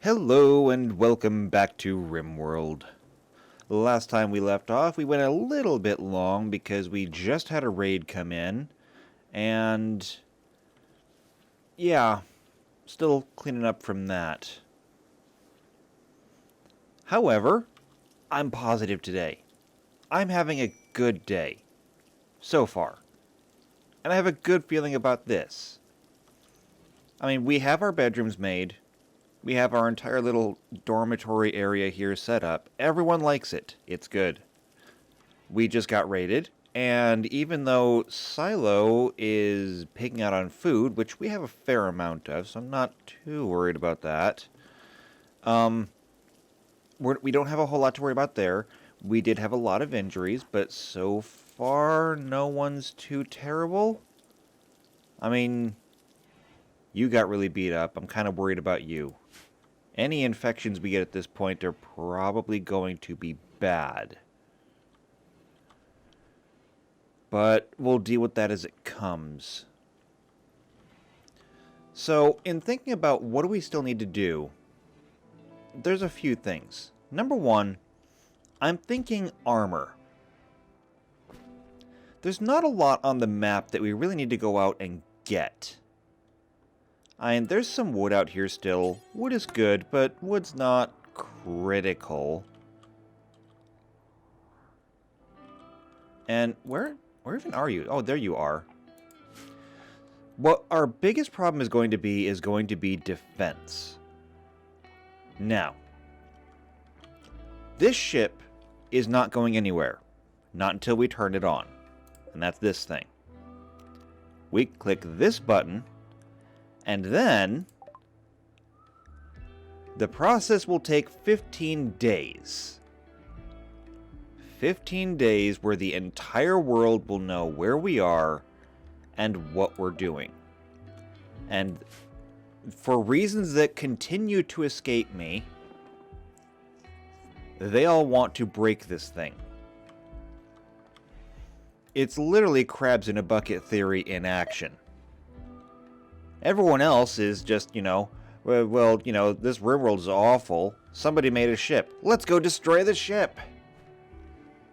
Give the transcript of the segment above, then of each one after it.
Hello and welcome back to Rimworld. Last time we left off, we went a little bit long because we just had a raid come in, and yeah, still cleaning up from that. However, I'm positive today. I'm having a good day, so far, and I have a good feeling about this. I mean, we have our bedrooms made. We have our entire little dormitory area here set up. Everyone likes it. It's good. We just got raided, and even though Silo is picking out on food, which we have a fair amount of, so I'm not too worried about that. We don't have a whole lot to worry about there. We did have a lot of injuries, but so far, no one's too terrible. I mean, you got really beat up. I'm kind of worried about you. Any infections we get at this point are probably going to be bad. But we'll deal with that as it comes. So, in thinking about what do we still need to do, there's a few things. Number one, I'm thinking armor. There's not a lot on the map that we really need to go out and get. There's some wood out here still. Wood is good, but wood's not critical. And where even are you? Oh, there you are. What our biggest problem is going to be defense. Now, this ship is not going anywhere. Not until we turn it on. And that's this thing. We click this button, and then the process will take 15 days. 15 days where the entire world will know where we are and what we're doing. And for reasons that continue to escape me, they all want to break this thing. It's literally crabs in a bucket theory in action. Everyone else is just, this Rimworld is awful. Somebody made a ship. Let's go destroy the ship.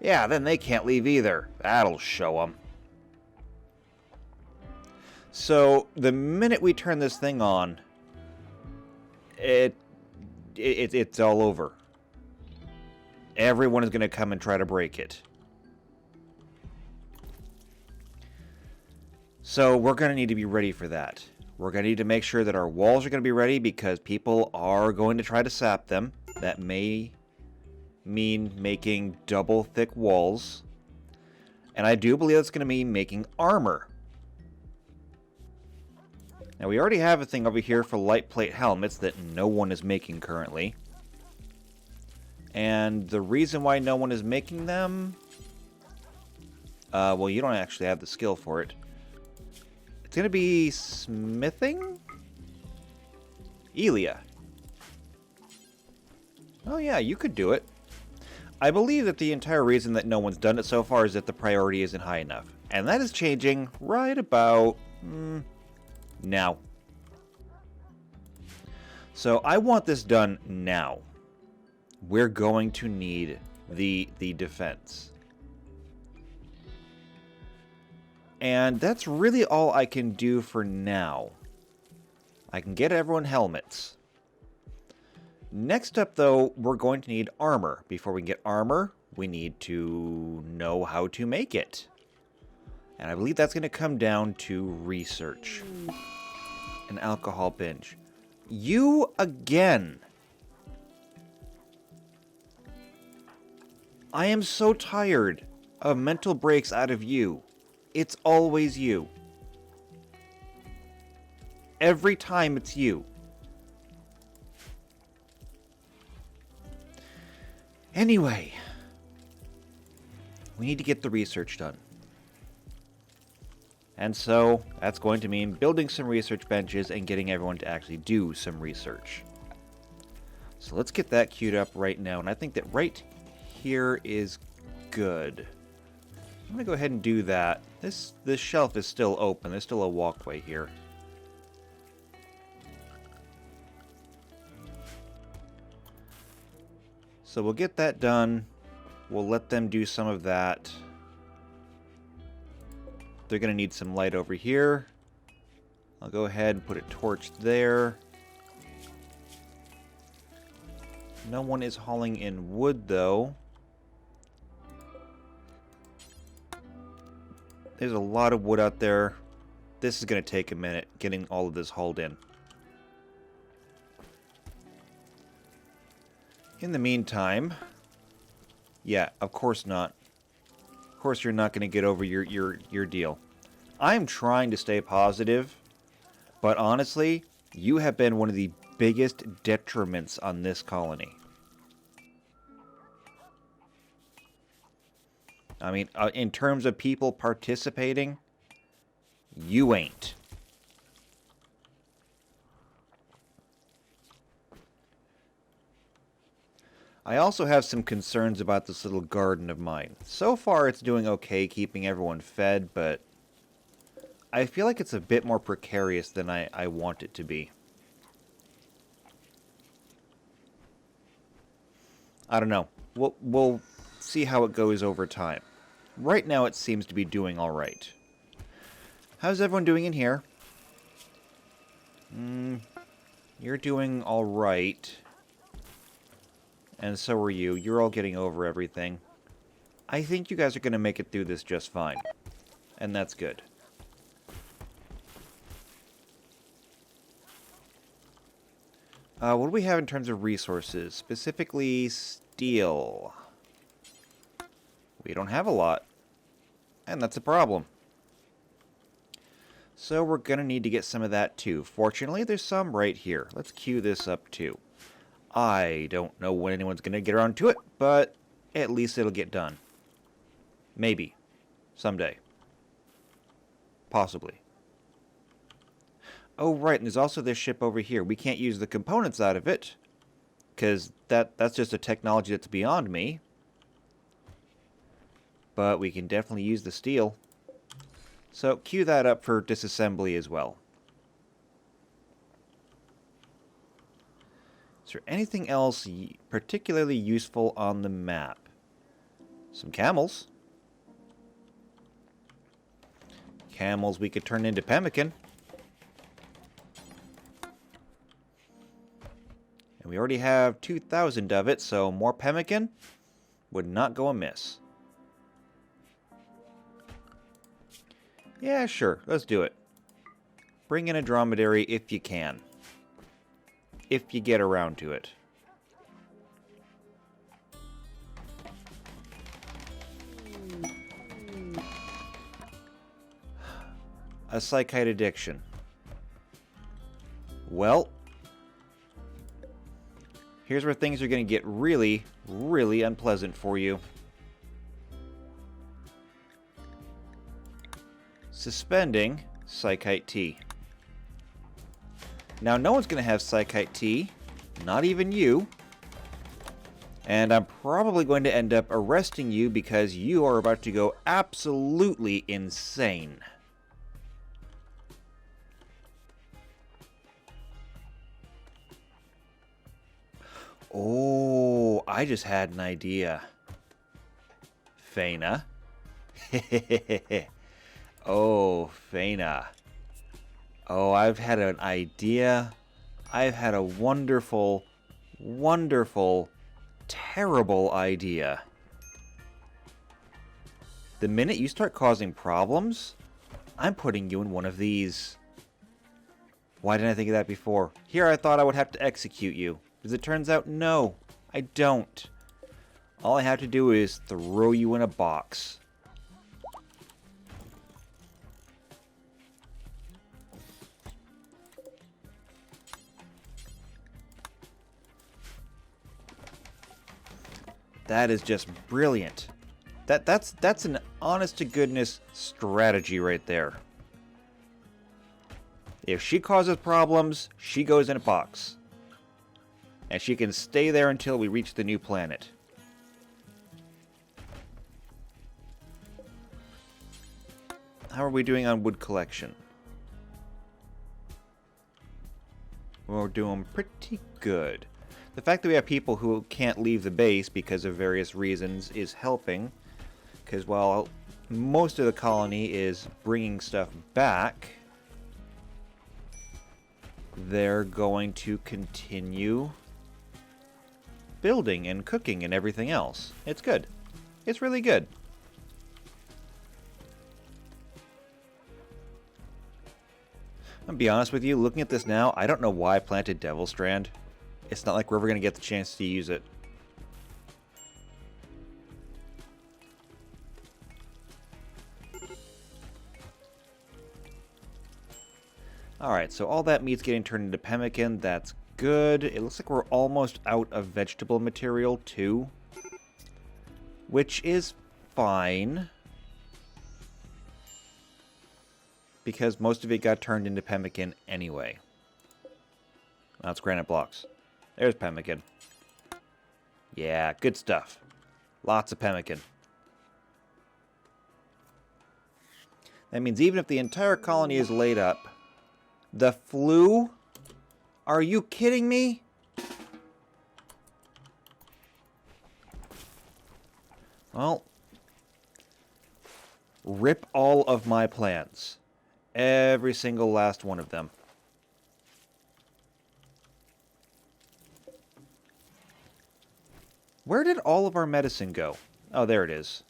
Yeah, then they can't leave either. That'll show them. So, the minute we turn this thing on, it's all over. Everyone is going to come and try to break it. So, we're going to need to be ready for that. We're going to need to make sure that our walls are going to be ready because people are going to try to sap them. That may mean making double thick walls. And I do believe that's going to mean making armor. Now we already have a thing over here for light plate helmets that no one is making currently. And the reason why no one is making them... well, you don't actually have the skill for it. It's going to be smithing? Elia. Oh yeah, you could do it. I believe that the entire reason that no one's done it so far is that the priority isn't high enough. And that is changing right about... now. So I want this done now. We're going to need the defense. And that's really all I can do for now. I can get everyone helmets. Next up, though, we're going to need armor. Before we can get armor, we need to know how to make it. And I believe that's going to come down to research. An alcohol binge. You again! I am so tired of mental breaks out of you. It's always you. Every time it's you. Anyway, we need to get the research done. And so, that's going to mean building some research benches and getting everyone to actually do some research. So let's get that queued up right now, and I think that right here is good. I'm going to go ahead and do that. This shelf is still open. There's still a walkway here. So we'll get that done. We'll let them do some of that. They're going to need some light over here. I'll go ahead and put a torch there. No one is hauling in wood, though. There's a lot of wood out there. This is going to take a minute, getting all of this hauled in. In the meantime... Yeah, of course not. Of course you're not going to get over your deal. I'm trying to stay positive, but honestly, you have been one of the biggest detriments on this colony. I mean, in terms of people participating, you ain't. I also have some concerns about this little garden of mine. So far, it's doing okay keeping everyone fed, but I feel like it's a bit more precarious than I want it to be. I don't know. We'll see how it goes over time. Right now, it seems to be doing all right. How's everyone doing in here? You're doing all right. And so are you. You're all getting over everything. I think you guys are going to make it through this just fine. And that's good. What do we have in terms of resources? Specifically, steel. We don't have a lot. And that's a problem. So we're going to need to get some of that too. Fortunately, there's some right here. Let's queue this up too. I don't know when anyone's going to get around to it, but at least it'll get done. Maybe. Someday. Possibly. Oh, right, and there's also this ship over here. We can't use the components out of it, because that's just a technology that's beyond me. But we can definitely use the steel. So, queue that up for disassembly as well. Is there anything else particularly useful on the map? Some camels. Camels we could turn into pemmican. And we already have 2,000 of it, so more pemmican would not go amiss. Yeah, sure. Let's do it. Bring in a dromedary if you can. If you get around to it. A psychite addiction. Well, here's where things are going to get really, really unpleasant for you. Suspending psychite tea. Now, no one's going to have psychite tea, not even you. And I'm probably going to end up arresting you because you are about to go absolutely insane. Oh, I just had an idea. Faina. Oh, Faina. Oh, I've had an idea. I've had a wonderful, wonderful, terrible idea. The minute you start causing problems, I'm putting you in one of these. Why didn't I think of that before? Here I thought I would have to execute you. As it turns out, no, I don't. All I have to do is throw you in a box. That is just brilliant. That's an honest-to-goodness strategy right there. If she causes problems, she goes in a box. And she can stay there until we reach the new planet. How are we doing on wood collection? We're doing pretty good. The fact that we have people who can't leave the base because of various reasons is helping. Because while most of the colony is bringing stuff back, they're going to continue building and cooking and everything else. It's good. It's really good. I'll be honest with you, looking at this now, I don't know why I planted Devil Strand. It's not like we're ever going to get the chance to use it. Alright, so all that meat's getting turned into pemmican. That's good. It looks like we're almost out of vegetable material, too. Which is fine. Because most of it got turned into pemmican anyway. Now it's granite blocks. There's pemmican. Yeah, good stuff. Lots of pemmican. That means even if the entire colony is laid up, the flu? Are you kidding me? Well, rip all of my plants. Every single last one of them. Where did all of our medicine go? Oh, there it is.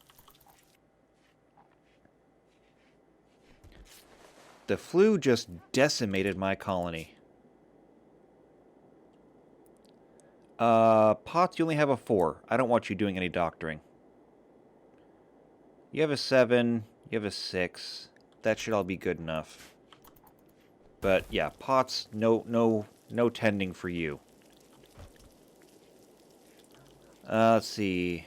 The flu just decimated my colony. Pots, you only have a 4. I don't want you doing any doctoring. You have a 7. You have a 6. That should all be good enough. But yeah, pots, no tending for you. Let's see.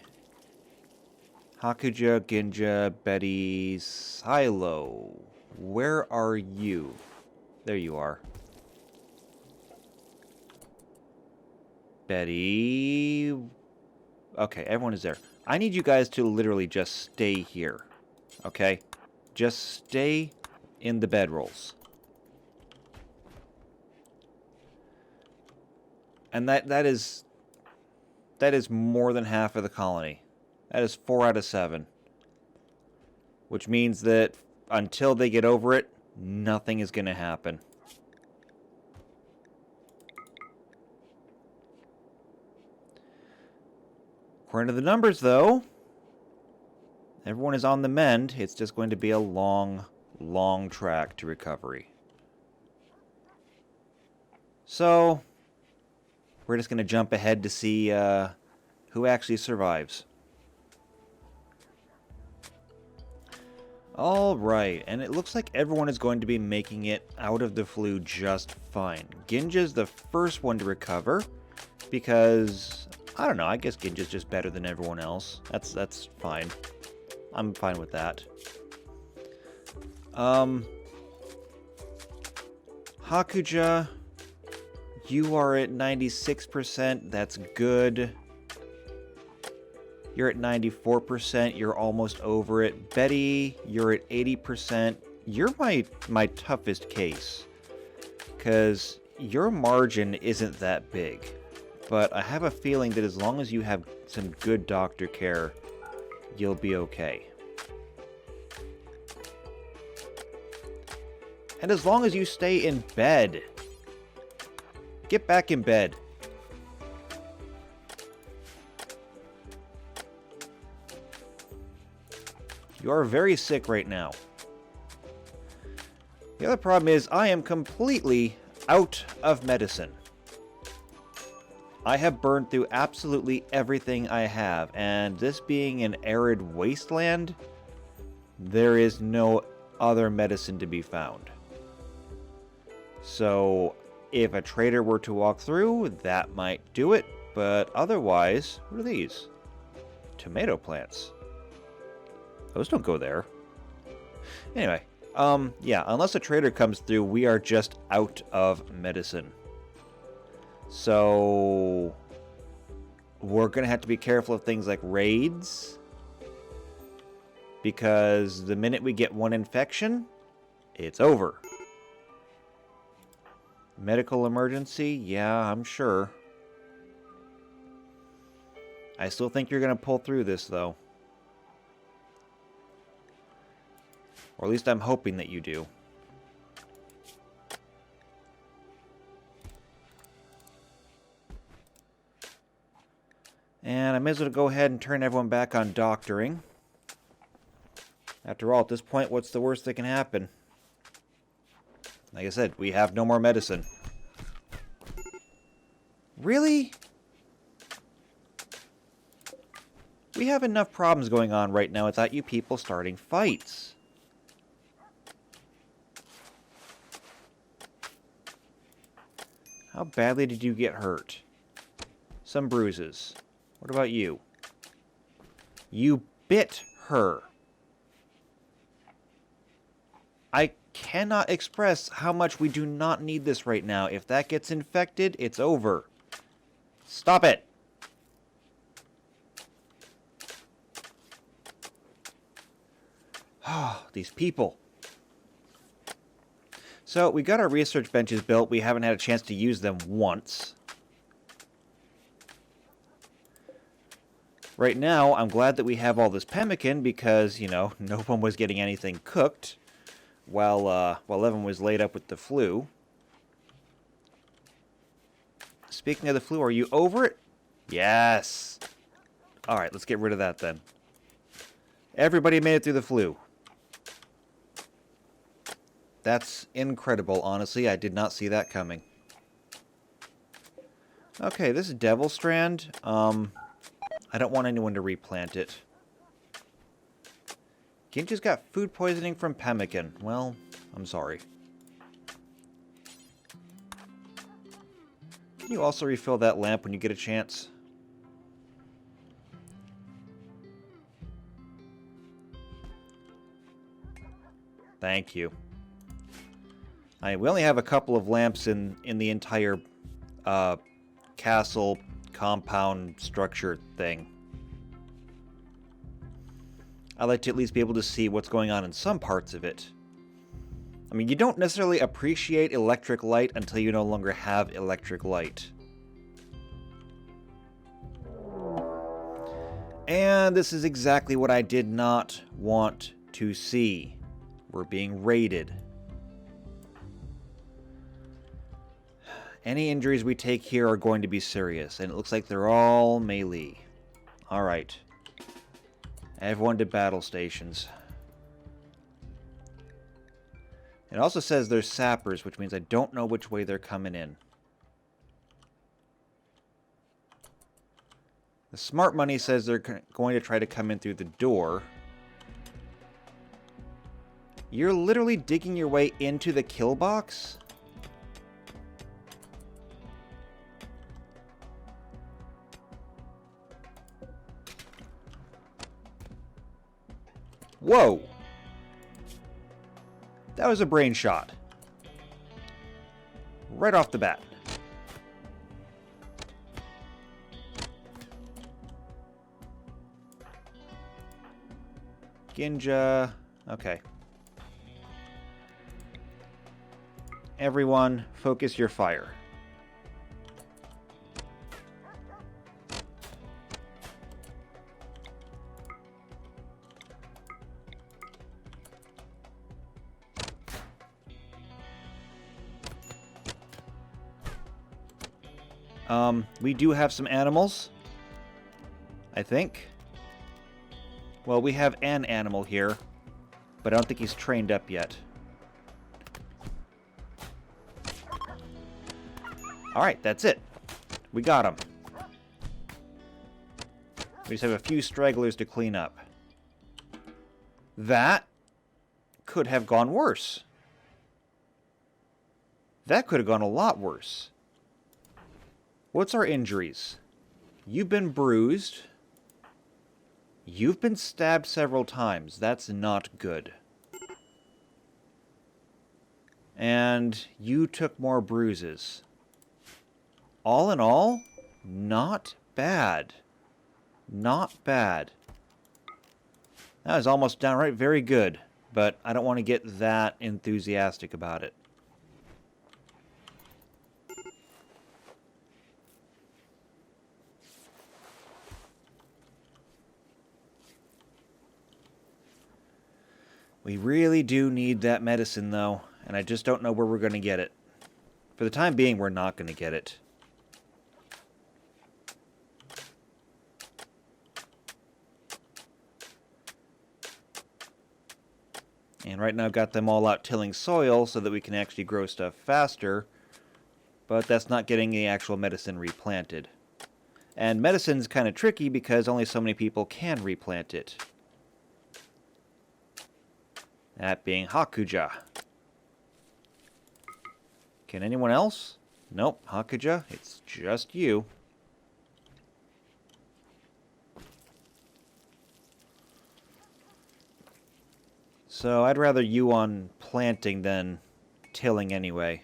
Hakuja, Ginja, Betty, Silo. Where are you? There you are. Betty. Okay, everyone is there. I need you guys to literally just stay here. Okay? Just stay in the bedrolls. And that is more than half of the colony. That is 4 out of 7. Which means that until they get over it, nothing is going to happen. According to the numbers, though, everyone is on the mend. It's just going to be a long, long track to recovery. So, we're just going to jump ahead to see who actually survives. Alright, and it looks like everyone is going to be making it out of the flu just fine. Ginja's the first one to recover, because, I don't know, I guess Ginja's just better than everyone else. That's fine. I'm fine with that. Hakuja, you are at 96%, that's good. You're at 94%, you're almost over it. Betty, you're at 80%. You're my toughest case, because your margin isn't that big. But I have a feeling that as long as you have some good doctor care, you'll be okay. And as long as you stay in bed. Get back in bed. You are very sick right now. The other problem is I am completely out of medicine. I have burned through absolutely everything I have, and this being an arid wasteland, there is no other medicine to be found. So, if a trader were to walk through, that might do it, but otherwise, what are these? Tomato plants. Those don't go there. Anyway, yeah, unless a trader comes through, we are just out of medicine. So, we're going to have to be careful of things like raids. Because the minute we get one infection, it's over. Medical emergency? Yeah, I'm sure. I still think you're going to pull through this, though. Or at least I'm hoping that you do. And I may as well go ahead and turn everyone back on doctoring. After all, at this point, what's the worst that can happen? Like I said, we have no more medicine. Really? We have enough problems going on right now without you people starting fights. How badly did you get hurt? Some bruises. What about you? You bit her. I cannot express how much we do not need this right now. If that gets infected, it's over. Stop it! These people. So, we got our research benches built. We haven't had a chance to use them once. Right now, I'm glad that we have all this pemmican because, you know, no one was getting anything cooked while Evan was laid up with the flu. Speaking of the flu, are you over it? Yes! Alright, let's get rid of that then. Everybody made it through the flu. That's incredible, honestly. I did not see that coming. Okay, this is Devil Strand. I don't want anyone to replant it. Ginja's got food poisoning from pemmican. Well, I'm sorry. Can you also refill that lamp when you get a chance? Thank you. We only have a couple of lamps in the entire castle compound structure thing. I like to at least be able to see what's going on in some parts of it. I mean, you don't necessarily appreciate electric light until you no longer have electric light. And this is exactly what I did not want to see. We're being raided. Any injuries we take here are going to be serious, and it looks like they're all melee. Alright. Everyone to battle stations. It also says there's sappers, which means I don't know which way they're coming in. The smart money says they're going to try to come in through the door. You're literally digging your way into the kill box? Whoa! That was a brain shot. Right off the bat. Ginja. Okay. Everyone, focus your fire. We do have some animals, I think. Well, we have an animal here, but I don't think he's trained up yet. Alright, that's it. We got him. We just have a few stragglers to clean up. That could have gone worse. That could have gone a lot worse. What's our injuries? You've been bruised. You've been stabbed several times. That's not good. And you took more bruises. All in all, not bad. Not bad. That was almost downright very good, but I don't want to get that enthusiastic about it. We really do need that medicine, though, and I just don't know where we're going to get it. For the time being, we're not going to get it. And right now I've got them all out tilling soil so that we can actually grow stuff faster. But that's not getting the actual medicine replanted. And medicine's kind of tricky because only so many people can replant it. That being Hakuja. Can anyone else? Nope, Hakuja, it's just you. So I'd rather you on planting than tilling anyway.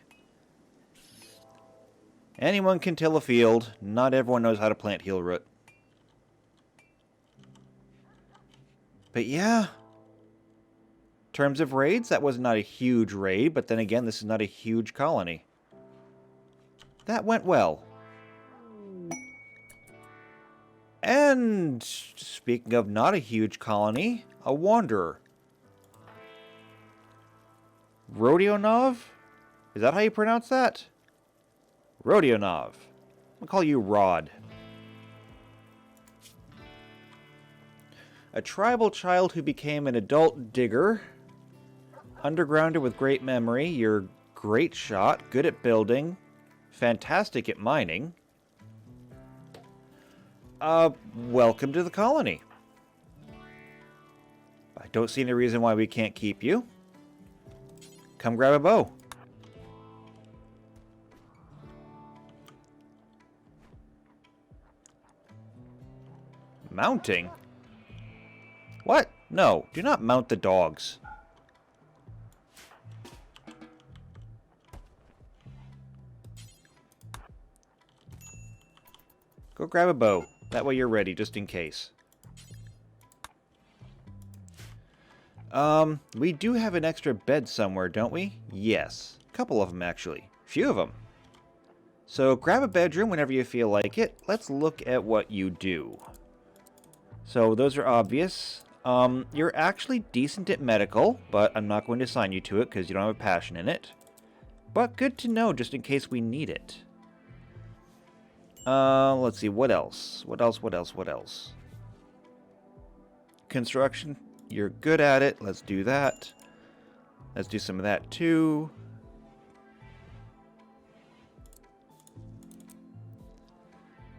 Anyone can till a field. Not everyone knows how to plant heel root. But yeah. In terms of raids, that was not a huge raid, but then again, this is not a huge colony. That went well. And speaking of not a huge colony, a wanderer. Rodionov? Is that how you pronounce that? Rodionov. I'll call you Rod. A tribal child who became an adult digger. Undergrounder with great memory. You're great shot. Good at building. Fantastic at mining. Welcome to the colony. I don't see any reason why we can't keep you. Come grab a bow. Mounting? What? No, do not mount the dogs. Go grab a bow. That way you're ready, just in case. We do have an extra bed somewhere, don't we? Yes. A couple of them, actually. Few of them. So grab a bedroom whenever you feel like it. Let's look at what you do. So those are obvious. You're actually decent at medical, but I'm not going to assign you to it because you don't have a passion in it. But good to know just in case we need it. Let's see, what else? What else? Construction, you're good at it. Let's do that. Let's do some of that too.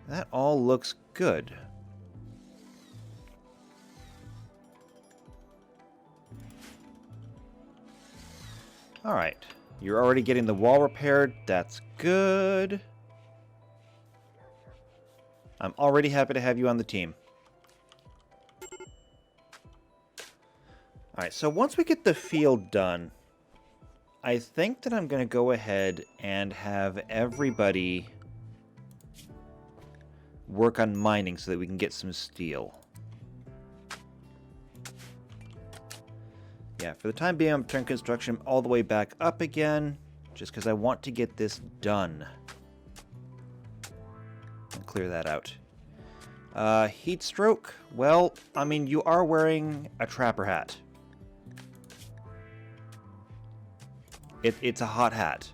That all looks good. Alright, you're already getting the wall repaired. That's good. I'm already happy to have you on the team. Alright, so once we get the field done, I think that I'm going to go ahead and have everybody work on mining so that we can get some steel. Yeah, for the time being, I'm turning construction all the way back up again, just because I want to get this done. And clear that out. Heat stroke? Well, I mean, you are wearing a trapper hat. It's a hot hat.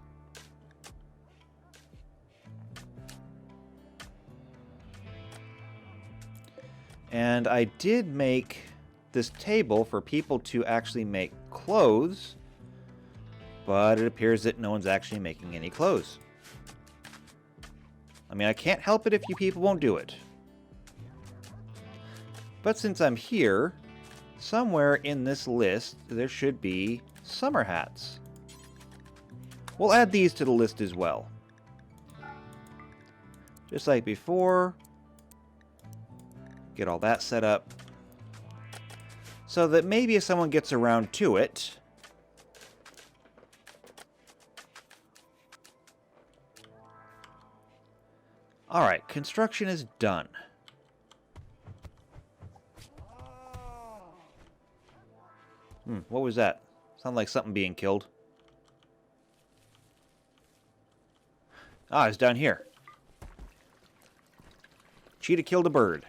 And I did make this table for people to actually make clothes, but it appears that no one's actually making any clothes. I mean, I can't help it if you people won't do it. But since I'm here, somewhere in this list there should be summer hats. We'll add these to the list as well. Just like before. Get all that set up. So that maybe if someone gets around to it... Alright, construction is done. What was that? Sounded like something being killed. Ah, it's down here. Cheetah killed a bird.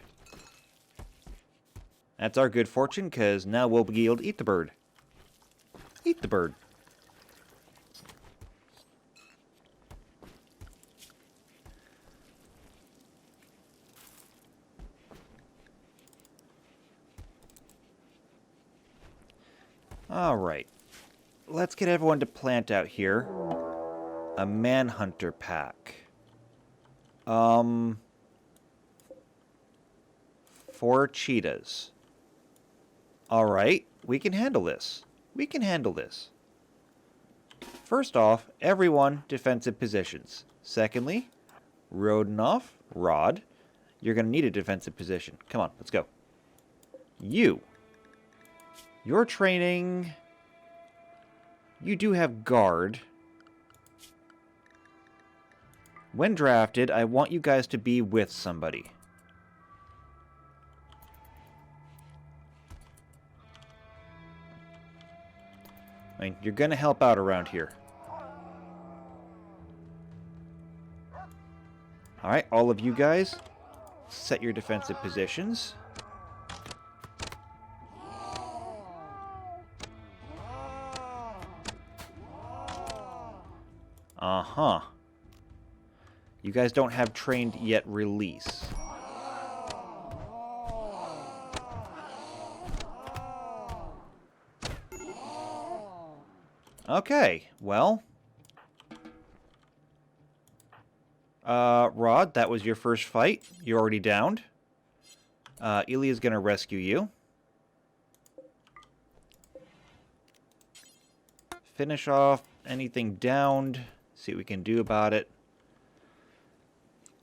That's our good fortune, because now we'll be able to eat the bird. the bird. Alright. Let's get everyone to plant out here. A manhunter pack. 4 cheetahs. Alright, we can handle this. We can handle this. First off, everyone defensive positions. Secondly, Rodenoff, Rod, you're going to need a defensive position. Come on, let's go. Your training... You do have guard. When drafted, I want you guys to be with somebody. I mean, you're going to help out around here. Alright, all of you guys, set your defensive positions. Uh-huh. You guys don't have trained yet release. Okay, well. Rod, that was your first fight. You're already downed. Ilya's gonna rescue you. Finish off anything downed. See what we can do about it.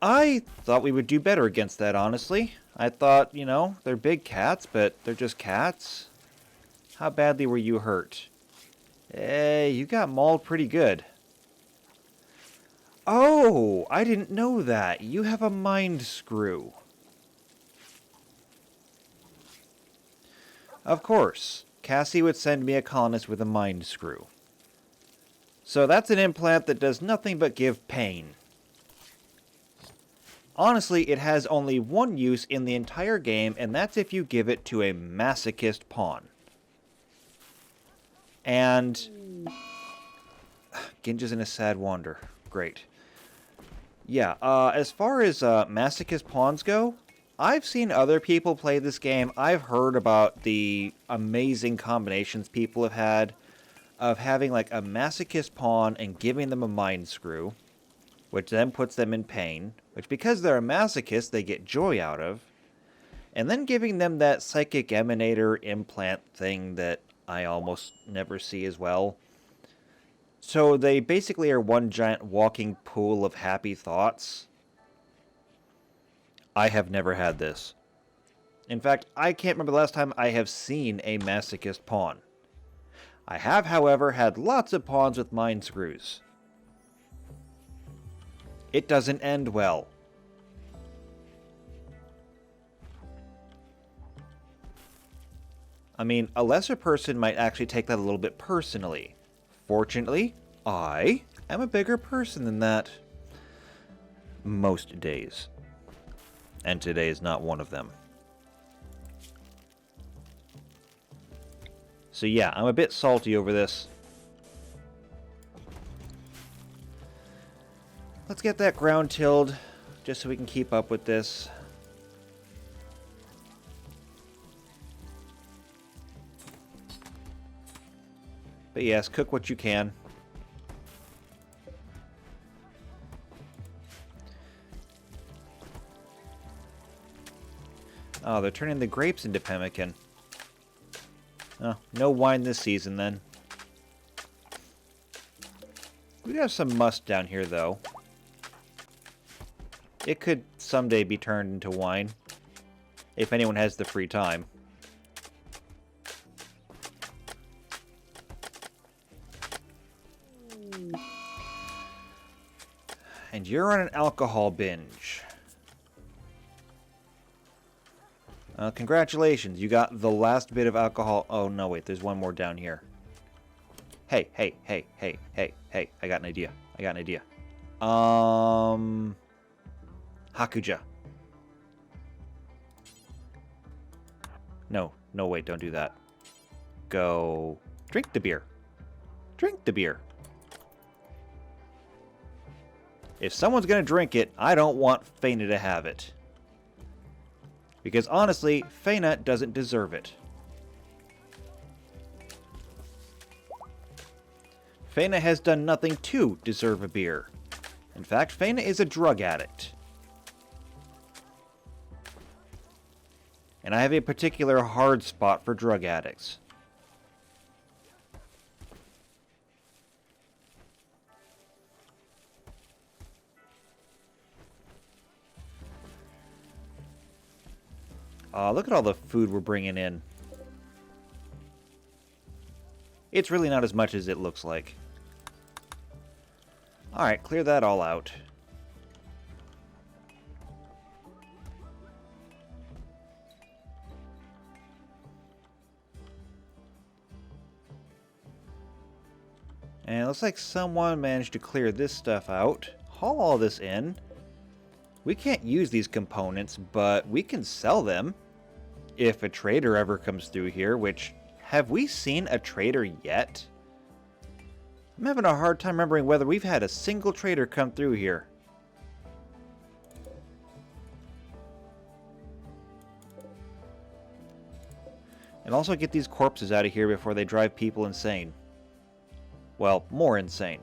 I thought we would do better against that, honestly. I thought, you know, they're big cats, but they're just cats. How badly were you hurt? Hey, you got mauled pretty good. Oh, I didn't know that. You have a mind screw. Of course, Cassie would send me a colonist with a mind screw. So that's an implant that does nothing but give pain. Honestly, it has only one use in the entire game, and that's if you give it to a masochist pawn. And Ginja's in a sad wander. Great. Yeah, as far as masochist pawns go, I've seen other people play this game. I've heard about the amazing combinations people have had of having like a masochist pawn and giving them a mind screw, which then puts them in pain, which because they're a masochist, they get joy out of, and then giving them that psychic emanator implant thing that I almost never see as well. So they basically are one giant walking pool of happy thoughts. I have never had this. In fact, I can't remember the last time I have seen a masochist pawn. I have, however, had lots of pawns with mind screws. It doesn't end well. I mean, a lesser person might actually take that a little bit personally. Fortunately, I am a bigger person than that. Most days. And today is not one of them. So yeah, I'm a bit salty over this. Let's get that ground tilled, just so we can keep up with this. But yes, cook what you can. Oh, they're turning the grapes into pemmican. Oh, no wine this season, then. We have some must down here, though. It could someday be turned into wine, if anyone has the free time. And you're on an alcohol binge. Congratulations, you got the last bit of alcohol. Oh, no, wait, there's one more down here. Hey, I got an idea. Hakuja. No, wait, don't do that. Go drink the beer. Drink the beer. If someone's going to drink it, I don't want Feyna to have it. Because honestly, Feyna doesn't deserve it. Feyna has done nothing to deserve a beer. In fact, Feyna is a drug addict. And I have a particular hard spot for drug addicts. Look at all the food we're bringing in. It's really not as much as it looks like. Alright, clear that all out. And it looks like someone managed to clear this stuff out. Haul all this in. We can't use these components, but we can sell them. If a trader ever comes through here, which... Have we seen a trader yet? I'm having a hard time remembering whether we've had a single trader come through here. And also get these corpses out of here before they drive people insane. Well, more insane.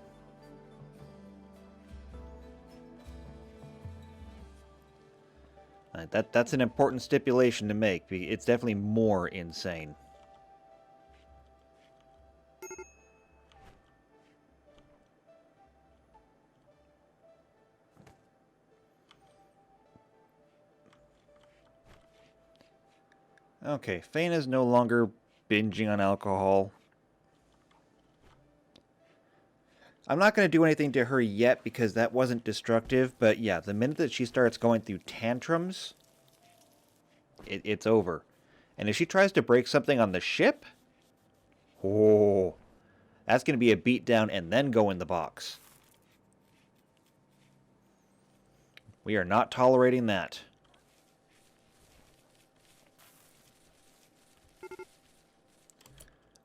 That's an important stipulation to make. It's definitely more insane. Okay, Feyna's no longer binging on alcohol. I'm not going to do anything to her yet because that wasn't destructive, but yeah, the minute that she starts going through tantrums, it's over. And if she tries to break something on the ship, oh, that's going to be a beatdown and then go in the box. We are not tolerating that.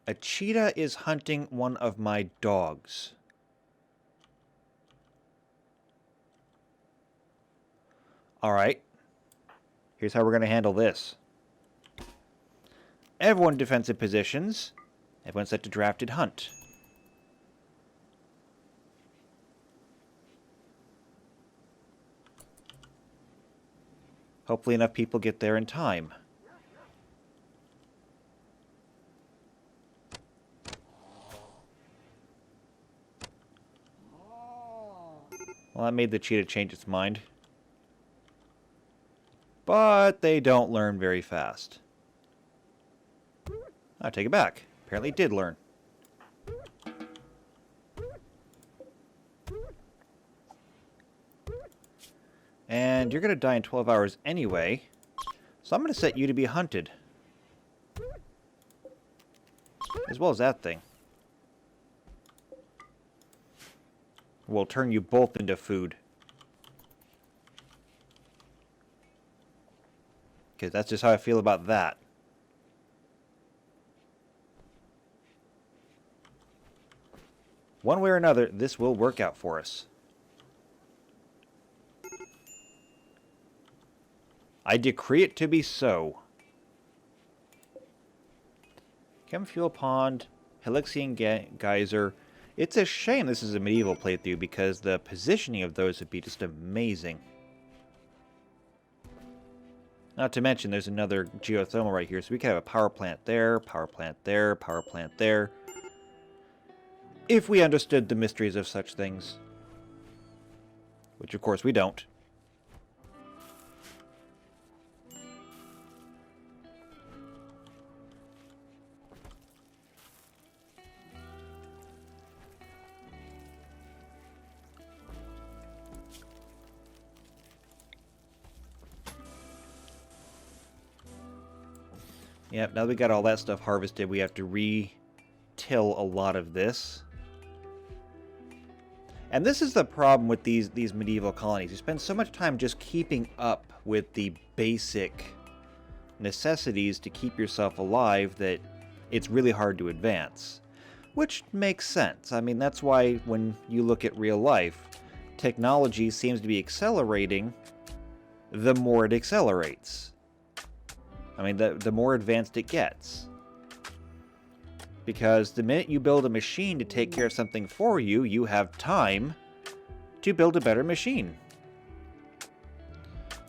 A cheetah is hunting one of my dogs. Alright. Here's how we're going to handle this. Everyone in defensive positions. Everyone set to drafted hunt. Hopefully enough people get there in time. Well, that made the cheetah change its mind. But they don't learn very fast. I take it back. Apparently it did learn. And you're going to die in 12 hours anyway. So I'm going to set you to be hunted. As well as that thing. We'll turn you both into food. Because that's just how I feel about that. One way or another, this will work out for us. I decree it to be so. Chem Fuel Pond, Helixian Geyser. It's a shame this is a medieval playthrough because the positioning of those would be just amazing. Not to mention there's another geothermal right here, so we could have a power plant there, power plant there, power plant there. If we understood the mysteries of such things. Which of course we don't. Yep, now that we got all that stuff harvested, we have to re-till a lot of this. And this is the problem with these medieval colonies. You spend so much time just keeping up with the basic necessities to keep yourself alive that it's really hard to advance. Which makes sense. I mean, that's why when you look at real life, technology seems to be accelerating the more it accelerates. I mean, the more advanced it gets. Because the minute you build a machine to take care of something for you, you have time to build a better machine.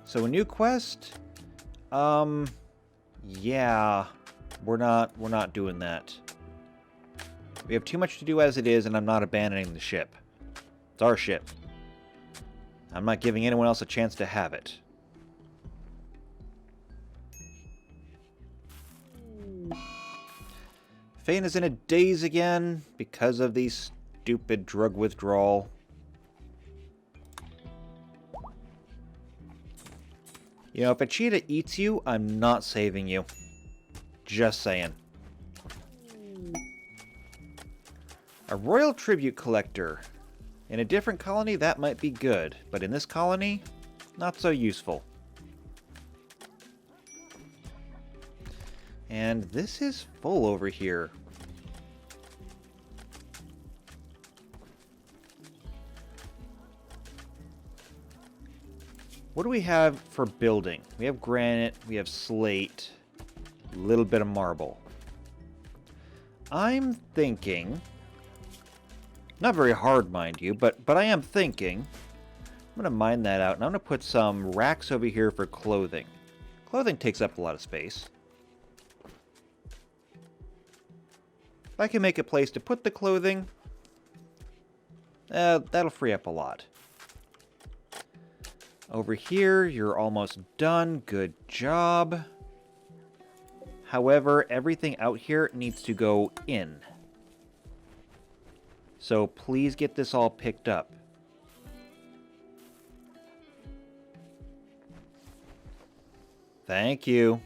So a new quest? Yeah, we're not doing that. We have too much to do as it is, and I'm not abandoning the ship. It's our ship. I'm not giving anyone else a chance to have it. Fane is in a daze again because of the stupid drug withdrawal. You know, if a cheetah eats you, I'm not saving you. Just saying. A royal tribute collector. In a different colony, that might be good. But in this colony, not so useful. And this is full over here. What do we have for building? We have granite, we have slate, a little bit of marble. I'm thinking, not very hard, mind you, but I am thinking, I'm going to mine that out, and I'm going to put some racks over here for clothing. Clothing takes up a lot of space. If I can make a place to put the clothing, that'll free up a lot. Over here, you're almost done. Good job. However, everything out here needs to go in. So please get this all picked up. Thank you.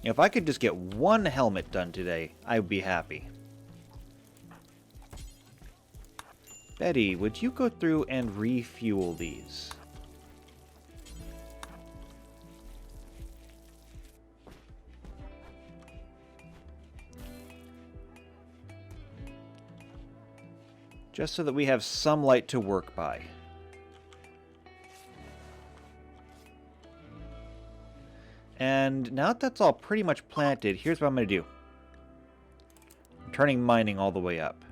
If I could just get one helmet done today, I would be happy. Betty, would you go through and refuel these? Just so that we have some light to work by. And now that that's all pretty much planted, here's what I'm going to do. I'm turning mining all the way up.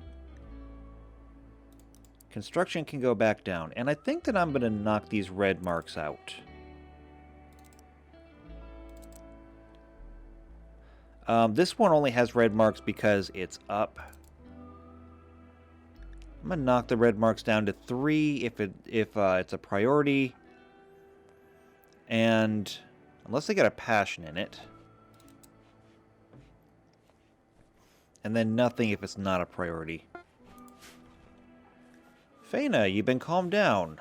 Construction can go back down. And I think that I'm going to knock these red marks out. This one only has red marks because it's up. I'm going to knock the red marks down to 3 if it's a priority. And unless they got a passion in it. And then nothing if it's not a priority. Faina, you've been calmed down.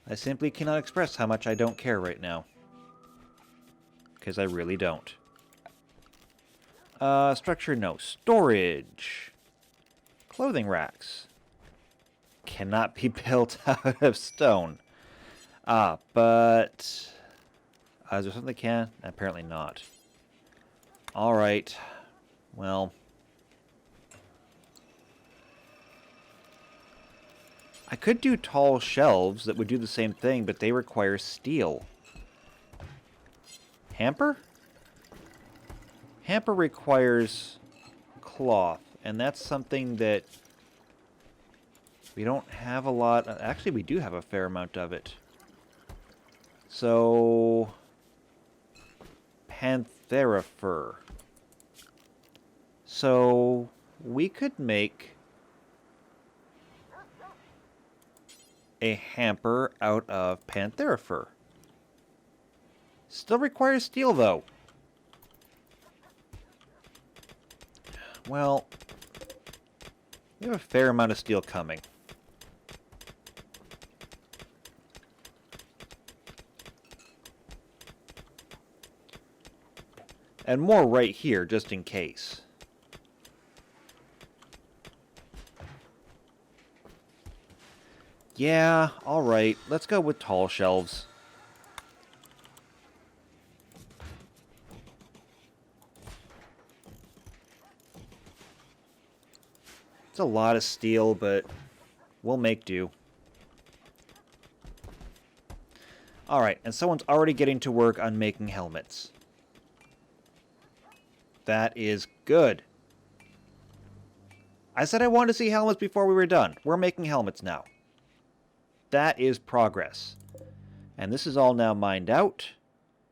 I simply cannot express how much I don't care right now. Because I really don't. Structure, no. Storage. Clothing racks. Cannot be built out of stone. But... is there something that can? Apparently not. Alright. Well. I could do tall shelves that would do the same thing, but they require steel. Hamper? Hamper requires cloth, and that's something that we don't have a lot. Actually, we do have a fair amount of it. So... Panthera fur. So we could make a hamper out of Panthera fur. Still requires steel, though. Well, we have a fair amount of steel coming. And more right here, just in case. Yeah, alright. Let's go with tall shelves. It's a lot of steel, but we'll make do. Alright, and someone's already getting to work on making helmets. That is good. I said I wanted to see helmets before we were done. We're making helmets now. That is progress. And this is all now mined out.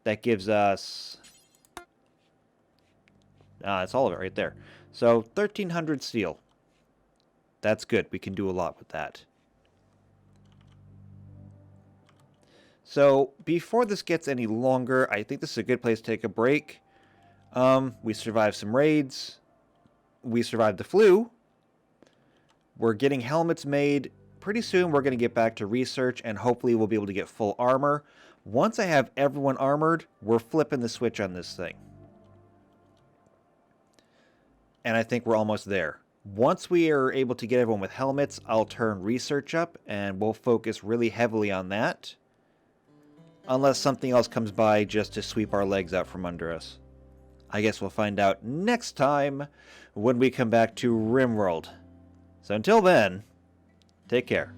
That gives us... it's all of it right there. So, 1,300 steel. That's good. We can do a lot with that. So, before this gets any longer, I think this is a good place to take a break. We survived some raids. We survived the flu. We're getting helmets made. Pretty soon we're going to get back to research, and hopefully we'll be able to get full armor. Once I have everyone armored, we're flipping the switch on this thing. And I think we're almost there. Once we are able to get everyone with helmets, I'll turn research up, and we'll focus really heavily on that. Unless something else comes by just to sweep our legs out from under us. I guess we'll find out next time when we come back to Rimworld. So until then, take care.